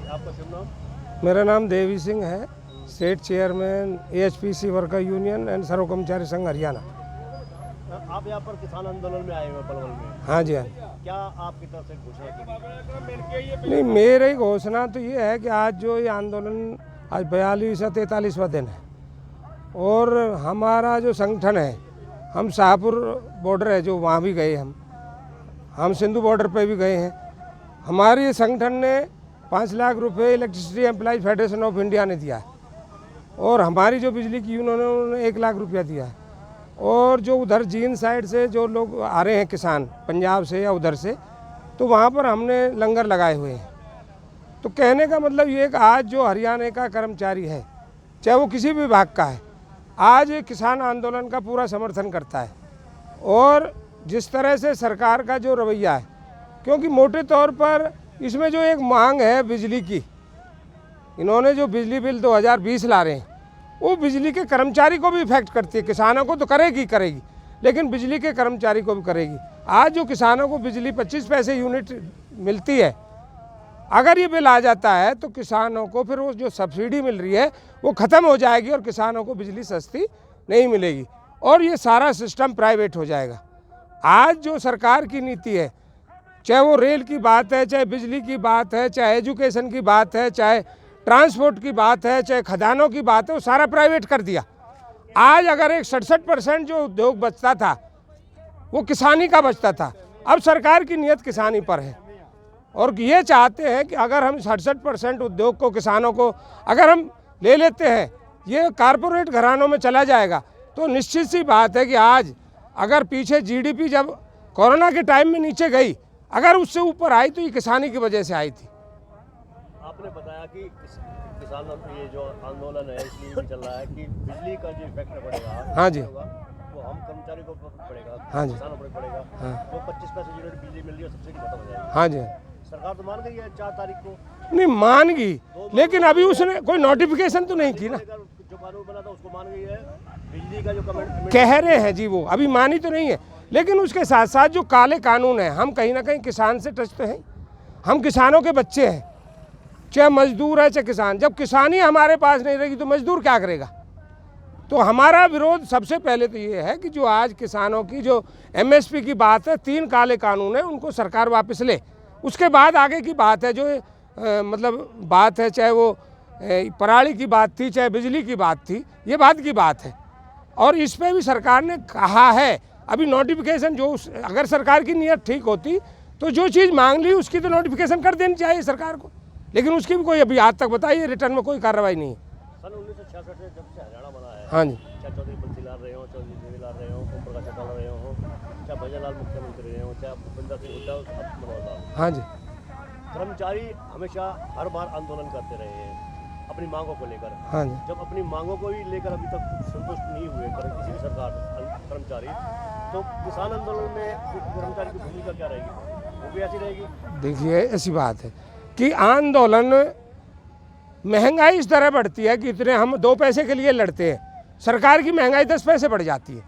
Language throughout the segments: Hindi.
आपका शुभ नाम? मेरा नाम देवी सिंह है, state chairman AHPC worker union and Sarv Karmchari Sangh Haryana. आप यहाँ पर किसान आंदोलन में आए हुए पलवल में। हाँ जी, हाँ। क्या आपकी तरफ से घोषणा की गई? नहीं, मेरी घोषणा तो ये है कि आज जो ये आंदोलन आज 42वां 43वां दिन है और हमारा जो संगठन है, हम शाहपुर बॉर्डर है जो वहाँ भी गए, हम सिंधु बॉर्डर पे भी गए हैं। हमारे संगठन ने 5 लाख रुपए electricity employees federation of India ने दिया है और हमारी जो बिजली की यूनियन है उन्होंने 1 लाख रुपया दिया है। और जो उधर जींद साइड से जो लोग आ रहे हैं किसान पंजाब से या उधर से, तो वहाँ पर हमने लंगर लगाए हुए हैं। तो कहने का मतलब ये कि आज जो हरियाणा का कर्मचारी है, चाहे वो किसी भी विभाग का है, आज किसान आंदोलन का पूरा समर्थन करता है। और जिस तरह से सरकार का जो रवैया है, क्योंकि मोटे तौर पर इसमें जो एक मांग है बिजली की, इन्होंने जो बिजली बिल 2020 ला रहे हैं वो बिजली के कर्मचारी को भी इफेक्ट करती है। किसानों को तो करेगी, लेकिन बिजली के कर्मचारी को भी करेगी। आज जो किसानों को बिजली 25 पैसे यूनिट मिलती है, अगर ये बिल आ जाता है तो किसानों को फिर वो जो सब्सिडी मिल रही है वो ख़त्म हो जाएगी और किसानों को बिजली सस्ती नहीं मिलेगी और ये सारा सिस्टम प्राइवेट हो जाएगा। आज जो सरकार की नीति है, चाहे वो रेल की बात है, चाहे बिजली की बात है, चाहे एजुकेशन की बात है, चाहे ट्रांसपोर्ट की बात है, चाहे खदानों की बात है, वो सारा प्राइवेट कर दिया। आज अगर एक 67% जो उद्योग बचता था वो किसानी का बचता था, अब सरकार की नीयत किसानी पर है और ये चाहते हैं कि अगर हम 67% उद्योग को, किसानों को अगर हम ले लेते हैं, ये कारपोरेट घरानों में चला जाएगा, तो निश्चित सी बात है कि आज अगर पीछे GDP जब कोरोना के टाइम में नीचे गई, अगर उससे ऊपर आई तो ये किसानी की वजह से आई थी। आपने बताया कि किसानों ये जो आंदोलन है इसलिए भी चल रहा है कि बिजली का जो इफेक्ट पड़ेगा, हाँ जी, वो हम कर्मचारी को पड़ेगा, हाँ जी, किसानों पर पड़ेगा। हाँ। वो 25 पैसे यूनिट बिजली मिल रही है, सब्सिडी खत्म हो जाएगी। हाँ जी। सरकार तो मान गई है 4 तारीख को। नहीं मान गई, लेकिन अभी उसने कोई नोटिफिकेशन तो नहीं की ना। जो कानून बना था उसको मान गई है, बिजली का जो कमेंट कह रहे हैं जी, वो अभी मानी तो नहीं है, लेकिन उसके साथ साथ जो काले कानून है, हम कहीं ना कहीं किसान से टच तो हैं, हम किसानों के बच्चे हैं, चाहे मजदूर है चाहे किसान। जब किसानी हमारे पास नहीं रहेगी तो मजदूर क्या करेगा? तो हमारा विरोध सबसे पहले तो ये है कि जो आज किसानों की जो MSP की बात है, 3 काले कानून है, उनको सरकार वापस ले। उसके बाद आगे की बात है जो मतलब बात है, चाहे वो पराली की बात थी, चाहे बिजली की बात थी, ये बात की बात है और इस पर भी सरकार ने कहा है। अभी नोटिफिकेशन जो अगर सरकार की नीयत ठीक होती तो जो चीज़ मांग ली उसकी तो नोटिफिकेशन कर देनी चाहिए सरकार को, लेकिन उसकी भी कोई अभी आज तक बताइए रिटर्न में कोई कार्रवाई नहीं है। सन 1966 से जब से हरियाणा बना है, हाँ जी, चाहे चौधरी बंसी लाल रहे हो, चौधरी देवी लाल रहे हो, ओम प्रकाश चौटाला रहे हो, चाहे भजन लाल मुख्यमंत्री रहे हो, चाहे भूपेंद्र सिंह हुड्डा मनोहर, हाँ जी, कर्मचारी हमेशा हर बार आंदोलन करते रहे हैं अपनी मांगों को लेकर। हाँ जी। जब अपनी मांगों को ही लेकर अभी तक संतुष्ट नहीं हुए किसी भी सरकार कर्मचारी, तो किसान आंदोलन में कर्मचारी की भूमिका क्या रहेगी? वो भी ऐसी रहेगी? देखिए, ऐसी बात है कि आंदोलन, महंगाई इस तरह बढ़ती है कि इतने हम 2 पैसे के लिए लड़ते हैं, सरकार की महंगाई 10 पैसे बढ़ जाती है,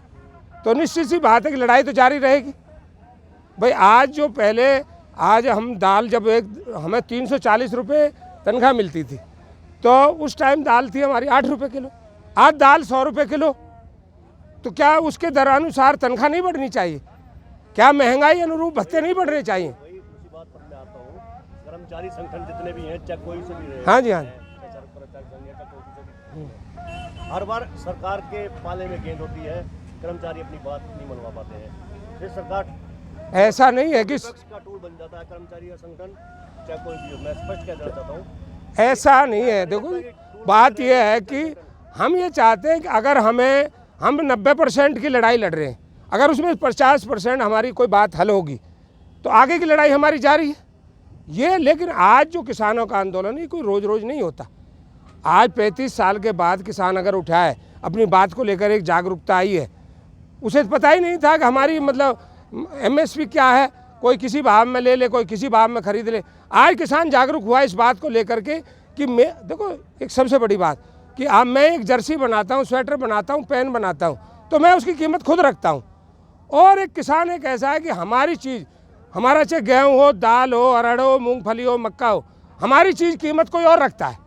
तो निश्चित सी बात है कि लड़ाई तो जारी रहेगी। भाई आज जो पहले, आज हम दाल जब हमें 340 रुपये तनख्वाह मिलती थी, तो उस टाइम दाल थी हमारी 8 रुपये किलो, आज दाल 100 रुपये किलो। तो क्या उसके दरानुसार तनख्वाह नहीं बढ़नी चाहिए? क्या महंगाई अनुरूप भत्ते नहीं बढ़ने चाहिए? वही उसी बात पर मैं आता हूँ, कर्मचारी संगठन जितने भी हैं, चाहे कोई से भी रहे, हाँ जी, हाँ जी, हर बार सरकार के पाले में गेंद होती है, कर्मचारी अपनी बात नहीं मनवा पाते हैं, फिर सरकार ऐसा नहीं है कि का टूल बन जाता है कर्मचारी या संगठन, चाहे कोई भी हो। मैं स्पष्ट कह देना चाहता हूँ, ऐसा नहीं है। देखो, बात यह है कि हम ये चाहते हैं कि अगर हम 90% की लड़ाई लड़ रहे हैं, अगर उसमें 50% हमारी कोई बात हल होगी तो आगे की लड़ाई हमारी जारी है ये। लेकिन आज जो किसानों का आंदोलन है, कोई रोज़ रोज़ नहीं होता। आज 35 साल के बाद किसान अगर उठा है, अपनी बात को लेकर एक जागरूकता आई है, उसे पता ही नहीं था कि हमारी मतलब MSP क्या है, कोई किसी भाव में ले ले, कोई किसी भाव में खरीद ले। आज किसान जागरूक हुआ इस बात को लेकर के कि मैं, देखो एक सबसे बड़ी बात कि मैं एक जर्सी बनाता हूँ, स्वेटर बनाता हूँ, पेन बनाता हूँ, तो मैं उसकी कीमत खुद रखता हूँ। और एक किसान एक ऐसा है कि हमारी चीज़, हमारा चाहे गेहूँ हो, दाल हो, अरहर हो, मूंगफली हो, मक्का हो, हमारी चीज़ कीमत कोई और रखता है।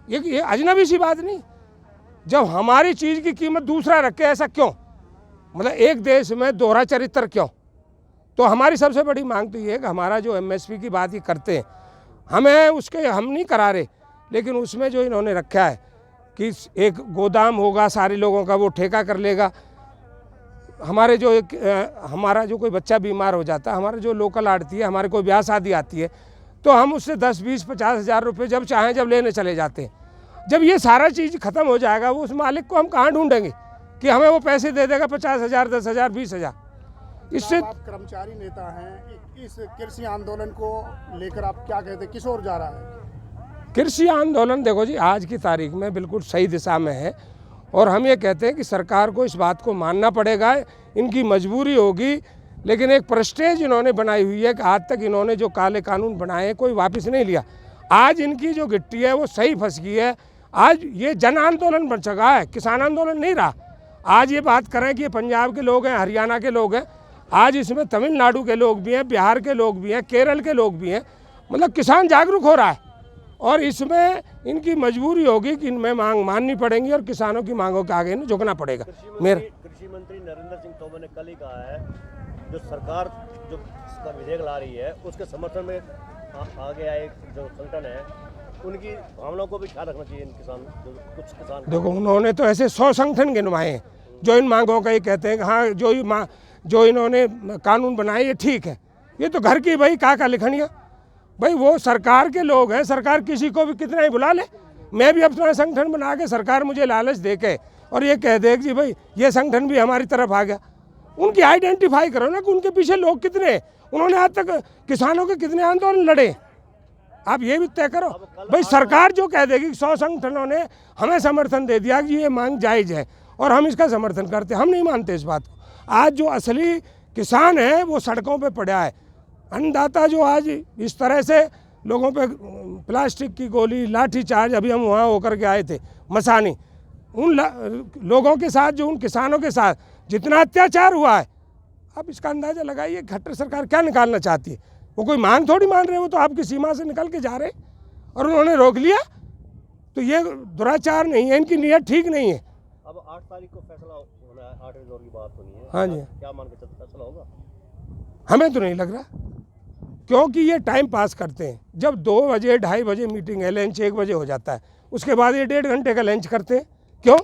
ये अजनबी सी बात नहीं। जब हमारी चीज़ की कीमत दूसरा रखे, ऐसा क्यों? मतलब एक देश में दोहरा चरित्र क्यों? तो हमारी सबसे बड़ी मांग तो ये है कि हमारा जो एमएसपी की बात ये करते हैं, हमें उसके हम नहीं करा रहे, लेकिन उसमें जो इन्होंने रखा है कि एक गोदाम होगा सारे लोगों का, वो ठेका कर लेगा। हमारे जो हमारा जो कोई बच्चा बीमार हो जाता है, हमारा जो लोकल आड़ती है, हमारे कोई ब्याह शादी आती है, तो हम उससे 10, 20, 50 हज़ार रुपये जब चाहें जब लेने चले जाते हैं। जब ये सारा चीज़ ख़त्म हो जाएगा, वो उस मालिक को हम कहाँ ढूंढेंगे कि हमें वो पैसे दे देगा 50,000, 10,000, 20,000। इससे आप कर्मचारी नेता हैं, इस कृषि आंदोलन को लेकर आप क्या कहते हैं, किस ओर जा रहा है? कृषि आंदोलन देखो जी, आज की तारीख में बिल्कुल सही दिशा में है और हम ये कहते हैं कि सरकार को इस बात को मानना पड़ेगा, इनकी मजबूरी होगी। लेकिन एक प्रेस्टेज इन्होंने बनाई हुई है कि आज तक इन्होंने जो काले कानून बनाए कोई वापस नहीं लिया। आज इनकी जो गिट्टी है वो सही फंस गई है। आज ये जन आंदोलन बन चुका है, किसान आंदोलन नहीं रहा। आज ये बात करें कि ये पंजाब के लोग हैं, हरियाणा के लोग हैं, आज इसमें तमिलनाडु के लोग भी हैं, बिहार के लोग भी हैं, केरल के लोग भी हैं। मतलब किसान जागरूक हो रहा है और इसमें इनकी मजबूरी होगी कि इनमें मांग माननी पड़ेंगी और किसानों की मांगों के आगे इन्हें झुकना पड़ेगा। कृषि मंत्री नरेंद्र सिंह तोमर ने कल ही कहा है, जो सरकार जो इसका विधेयक ला रही है उसके समर्थन में आगे आए जो संगठन है, उनकी भावनाओं को भी ख्याल रखना चाहिए। इन किसान कुछ किसान देखो, उन्होंने तो ऐसे 100 संगठन गिनवाए हैं जो इन मांगों का ये कहते हैं कि हाँ जो इन्होंने कानून बनाए ये ठीक है। ये तो घर की भाई का लिखनिया, भाई वो सरकार के लोग हैं, सरकार किसी को भी कितना ही बुला ले। मैं भी अपना संगठन बना के सरकार मुझे लालच दे के और ये कह दे कि जी भाई ये संगठन भी हमारी तरफ आ गया, उनकी आइडेंटिफाई करो ना कि उनके पीछे लोग कितने हैं, उन्होंने आज तक किसानों के कितने आंदोलन लड़े, आप ये भी तय करो। भाई सरकार जो कह देगी 100 संगठनों ने हमें समर्थन दे दिया कि ये मांग जायज़ है और हम इसका समर्थन करते हैं, हम नहीं मानते इस बात को। आज जो असली किसान है वो सड़कों पे पड़ा है। अन्नदाता जो आज इस तरह से लोगों पे प्लास्टिक की गोली, लाठी चार्ज, अभी हम वहाँ होकर के आए थे मसानी, उन लोगों के साथ, जो उन किसानों के साथ जितना अत्याचार हुआ है, आप इसका अंदाज़ा लगाइए खट्टर सरकार क्या निकालना चाहती है। वो कोई मांग थोड़ी मान रहे, वो तो आपकी सीमा से निकल के जा रहे और उन्होंने रोक लिया। तो ये दुराचार नहीं है, इनकी नीयत ठीक नहीं है। अब 8 तारीख को फैसला होना है, 8वें दौर की बात होनी है। हाँ जी, क्या मान के चलते फैसला होगा? हमें तो नहीं लग रहा, क्योंकि ये टाइम पास करते हैं। जब 2 बजे 2:30 बजे मीटिंग है, लंच 1 बजे हो जाता है, उसके बाद ये 1.5 घंटे का लंच करते हैं। क्यों?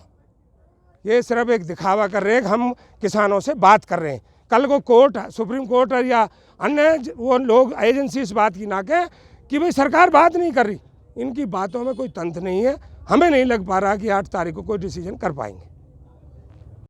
ये सिर्फ एक दिखावा कर रहे हैं कि हम किसानों से बात कर रहे हैं। कल को कोर्ट, सुप्रीम कोर्ट या अन्य वो लोग एजेंसी इस बात की ना कहें कि भाई सरकार बात नहीं कर रही। इनकी बातों में कोई तंत्र नहीं है। हमें नहीं लग पा रहा कि 8 तारीख को कोई डिसीजन कर पाएंगे।